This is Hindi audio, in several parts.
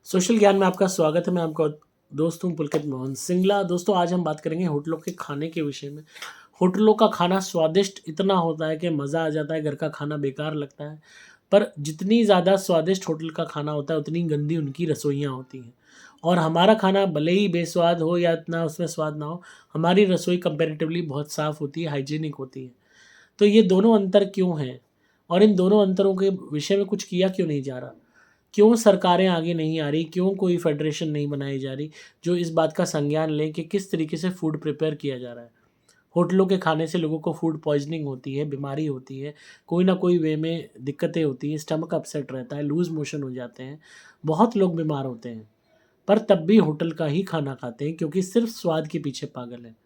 सोशल ज्ञान में आपका स्वागत है। मैं आपका दोस्त हूँ पुलकित मोहन सिंगला। दोस्तों, आज हम बात करेंगे होटलों के खाने के विषय में। होटलों का खाना स्वादिष्ट इतना होता है कि मज़ा आ जाता है, घर का खाना बेकार लगता है। पर जितनी ज़्यादा स्वादिष्ट होटल का खाना होता है, उतनी गंदी उनकी रसोइयाँ होती हैं। और हमारा खाना भले ही बेस्वाद हो या इतना उसमें स्वाद ना हो, हमारी रसोई कंपैरेटिवली बहुत साफ़ होती है, हाइजीनिक होती है। तो ये दोनों अंतर क्यों हैं? और इन दोनों अंतरों के विषय में कुछ किया क्यों नहीं जा रहा? क्यों सरकारें आगे नहीं आ रही? क्यों कोई फ़ेडरेशन नहीं बनाई जा रही, जो इस बात का संज्ञान ले कि किस तरीके से फूड प्रिपेयर किया जा रहा है? होटलों के खाने से लोगों को फूड पॉइज़निंग होती है, बीमारी होती है, कोई ना कोई वे में दिक्कतें होती हैं, स्टमक अपसेट रहता है, लूज़ मोशन हो जाते हैं, बहुत लोग बीमार होते हैं। पर तब भी होटल का ही खाना खाते हैं क्योंकि सिर्फ़ स्वाद के पीछे पागल हैं।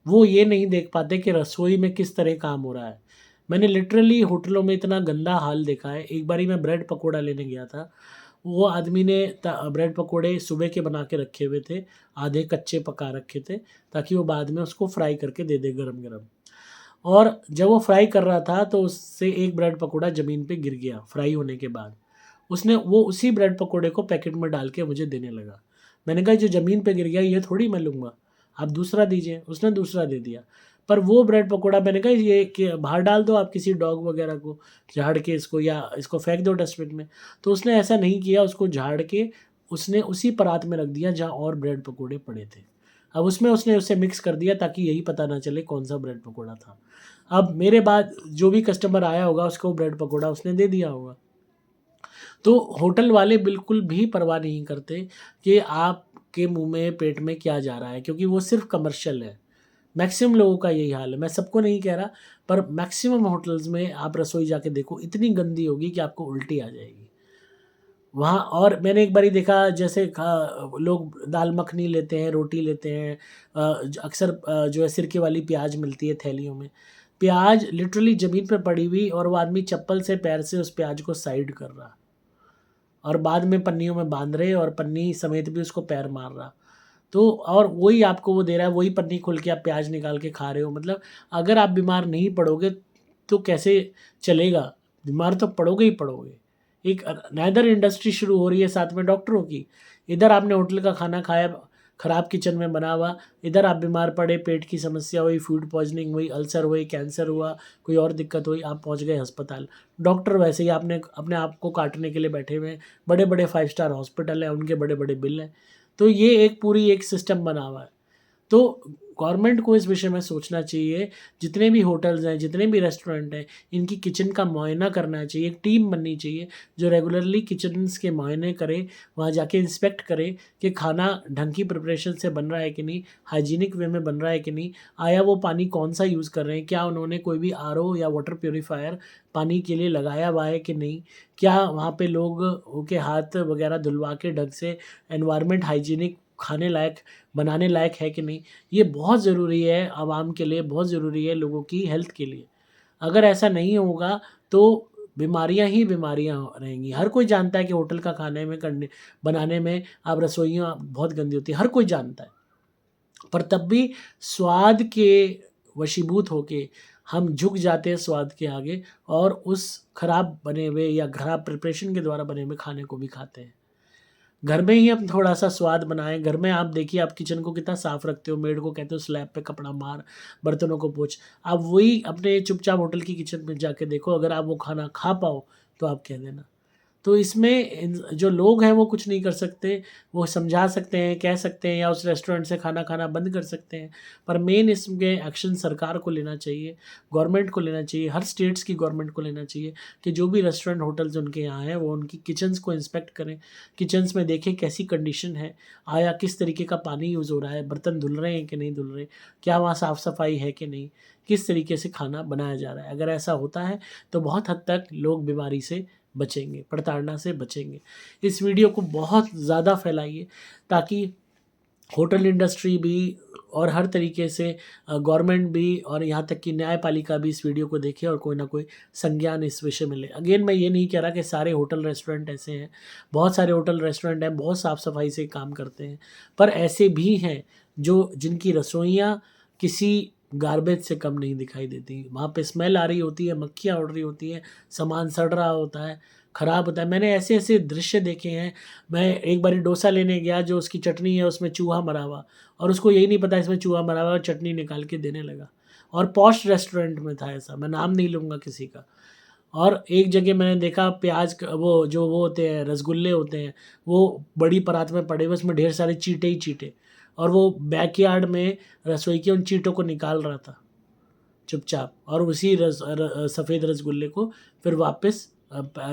वो ये नहीं देख पाते कि रसोई में किस तरह काम हो रहा है। मैंने लिटरली होटलों में इतना गंदा हाल देखा है। एक बारी मैं ब्रेड पकोड़ा लेने गया था। वो आदमी ने ब्रेड पकोड़े सुबह के बना के रखे हुए थे, आधे कच्चे पका रखे थे, ताकि वो बाद में उसको फ्राई करके दे दे गरम-गरम। और जब वो फ्राई कर रहा था तो उससे एक ब्रेड पकोड़ा ज़मीन पे गिर गया फ्राई होने के बाद। उसने वो उसी ब्रेड पकोड़े को पैकेट में डाल के मुझे देने लगा। मैंने कहा, जो ज़मीन पे गिर गया ये थोड़ी मैं लूँगा, आप दूसरा दीजिए। उसने दूसरा दे दिया। पर वो ब्रेड पकोड़ा मैंने कहा, ये कि बाहर डाल दो आप किसी डॉग वगैरह को, झाड़ के इसको, या इसको फेंक दो डस्टबिन में। तो उसने ऐसा नहीं किया, उसको झाड़ के उसने उसी परात में रख दिया जहाँ और ब्रेड पकोड़े पड़े थे। अब उसमें उसने उसे मिक्स कर दिया ताकि यही पता ना चले कौन-सा ब्रेड पकोड़ा था। अब मेरे बाद जो भी कस्टमर आया होगा उसको ब्रेड पकोड़ा उसने दे दिया होगा। तो होटल वाले बिल्कुल भी परवाह नहीं करते कि आपके मुँह में, पेट में क्या जा रहा है, क्योंकि वो सिर्फ़ कमर्शियल है। मैक्सिमम लोगों का यही हाल है। मैं सबको नहीं कह रहा, पर मैक्सिमम होटल्स में आप रसोई जाके देखो, इतनी गंदी होगी कि आपको उल्टी आ जाएगी। वहाँ और मैंने एक बारी देखा, जैसे लोग दाल मखनी लेते हैं, रोटी लेते हैं, अक्सर जो है सिरके वाली प्याज़ मिलती है थैलियों में। प्याज़ लिटरली ज़मीन पे पड़ी हुई, और वो आदमी चप्पल से, पैर से उस प्याज़ को साइड कर रहा, और बाद में पन्नियों में बाँध रहे, और पन्नी समेत भी उसको पैर मार रहा। तो और वही आपको वो दे रहा है, वही पन्नी खोल के आप प्याज़ निकाल के खा रहे हो। मतलब अगर आप बीमार नहीं पड़ोगे तो कैसे चलेगा? बीमार तो पड़ोगे ही पड़ोगे। एक अनदर इंडस्ट्री शुरू हो रही है साथ में डॉक्टरों की। इधर आपने होटल का खाना खाया, खराब किचन में बना हुआ, इधर आप बीमार पड़े, पेट की समस्या हुई, फूड पॉइज़निंग हुई, अल्सर हुई, कैंसर हुआ, कोई और दिक्कत हुई, आप पहुँच गए अस्पताल। डॉक्टर वैसे ही आपने अपने आप को काटने के लिए बैठे हुए हैं। बड़े-बड़े 5 स्टार हॉस्पिटल हैं, उनके बड़े-बड़े बिल हैं। तो ये एक पूरी एक सिस्टम बना हुआ है। तो गवर्नमेंट को इस विषय में सोचना चाहिए, जितने भी होटल्स हैं, जितने भी रेस्टोरेंट हैं, इनकी किचन का मुआयना करना चाहिए, एक टीम बननी चाहिए, जो रेगुलरली किचन्स के मुआयने करे, वहाँ जाके इंस्पेक्ट करे कि खाना ढंग की प्रिपरेशन से बन रहा है कि नहीं, हाइजीनिक वे में बन रहा है कि नहीं, आया वो पानी कौन-सा यूज़ कर रहे हैं, क्या उन्होंने कोई भी आरओ या वाटर प्यूरीफायर पानी के लिए लगाया हुआ है कि नहीं, क्या वहाँ पे लोगों के हाथ वगैरह धुलवा के ढंग से एनवायरनमेंट हाइजीनिक खाने लायक, बनाने लायक है कि नहीं। ये बहुत ज़रूरी है आवाम के लिए, बहुत ज़रूरी है लोगों की हेल्थ के लिए। अगर ऐसा नहीं होगा तो बीमारियाँ ही बीमारियाँ रहेंगी। हर कोई जानता है कि होटल का खाने में करने बनाने में आप रसोइयाँ बहुत गंदी होती है, हर कोई जानता है। पर तब भी स्वाद के वशीभूत होके हम झुक जाते हैं स्वाद के आगे, और उस खराब बने हुए या खराब प्रिपरेशन के द्वारा बने हुए खाने को भी खाते हैं। घर में ही हम थोड़ा-सा स्वाद बनाएँ। घर में आप देखिए, आप किचन को कितना साफ़ रखते हो, मेड को कहते हो स्लैब पे कपड़ा मार, बर्तनों को पोंछ। आप वही अपने चुपचाप होटल की किचन में जाके देखो, अगर आप वो खाना खा पाओ, तो आप कह देना। तो इसमें जो लोग हैं वो कुछ नहीं कर सकते, वो समझा सकते हैं, कह सकते हैं, या उस रेस्टोरेंट से खाना खाना बंद कर सकते हैं। पर मेन इसमें एक्शन सरकार को लेना चाहिए, गवर्नमेंट को लेना चाहिए, हर स्टेट्स की गवर्नमेंट को लेना चाहिए कि जो भी रेस्टोरेंट, होटल्स उनके यहाँ हैं, वो उनकी किचन्स को इंस्पेक्ट करें। किचन्स में देखें कैसी कंडीशन है, आया किस तरीके का पानी यूज़ हो रहा है, बर्तन धुल रहे हैं कि नहीं धुल रहे, क्या वहाँ साफ़-सफ़ाई है कि नहीं, किस तरीके से खाना बनाया जा रहा है। अगर ऐसा होता है तो बहुत हद तक लोग बीमारी से बचेंगे, प्रताड़ना से बचेंगे। इस वीडियो को बहुत ज़्यादा फैलाइए, ताकि होटल इंडस्ट्री भी और हर तरीके से गवर्नमेंट भी, और यहाँ तक कि न्यायपालिका भी इस वीडियो को देखे और कोई ना कोई संज्ञान इस विषय में ले। अगेन, मैं ये नहीं कह रहा कि सारे होटल रेस्टोरेंट ऐसे हैं। बहुत सारे होटल रेस्टोरेंट हैं, बहुत साफ़-सफ़ाई से काम करते हैं। पर ऐसे भी हैं जो जिनकी रसोइयाँ किसी गार्बेज से कम नहीं दिखाई देती। वहाँ पे स्मेल आ रही होती है, मक्खियाँ उड़ रही होती हैं, सामान सड़ रहा होता है, ख़राब होता है। मैंने ऐसे-ऐसे दृश्य देखे हैं। मैं एक बारी डोसा लेने गया, जो उसकी चटनी है उसमें चूहा मरा हुआ, और उसको यही नहीं पता इसमें चूहा मरा हुआ है, और चटनी निकाल के देने लगा। और पॉश रेस्टोरेंट में था ऐसा, मैं नाम नहीं लूँगा किसी का। और एक जगह मैंने देखा प्याज क वो होते हैं, रसगुल्ले होते हैं, वो बड़ी परात में पड़े हुए, उसमें ढेर सारे चींटे ही चींटे, और वो बैकयार्ड में रसोई के उन चींटों को निकाल रहा था चुपचाप, और उसी सफ़ेद रसगुल्ले को फिर वापस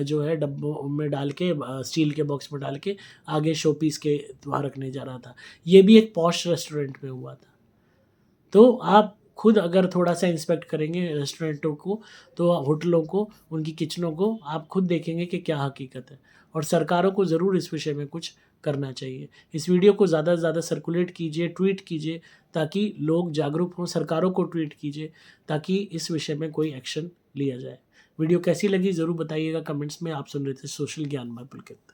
जो है डब्बों में डाल के, स्टील के बॉक्स में डाल के आगे शो पीस के वहाँ रखने जा रहा था। ये भी एक पॉश रेस्टोरेंट में हुआ था। तो आप खुद अगर थोड़ा-सा इंस्पेक्ट करेंगे रेस्टोरेंटों को, तो होटलों को, उनकी किचनों को, आप खुद देखेंगे कि क्या हकीकत है। और सरकारों को ज़रूर इस विषय में कुछ करना चाहिए। इस वीडियो को ज़्यादा से ज़्यादा सर्कुलेट कीजिए, ट्वीट कीजिए, ताकि लोग जागरूक हों, सरकारों को ट्वीट कीजिए, ताकि इस विषय में कोई एक्शन लिया जाए। वीडियो कैसी लगी ज़रूर बताइएगा कमेंट्स में। आप सुन रहे थे सोशल ज्ञान बाय पुलकित।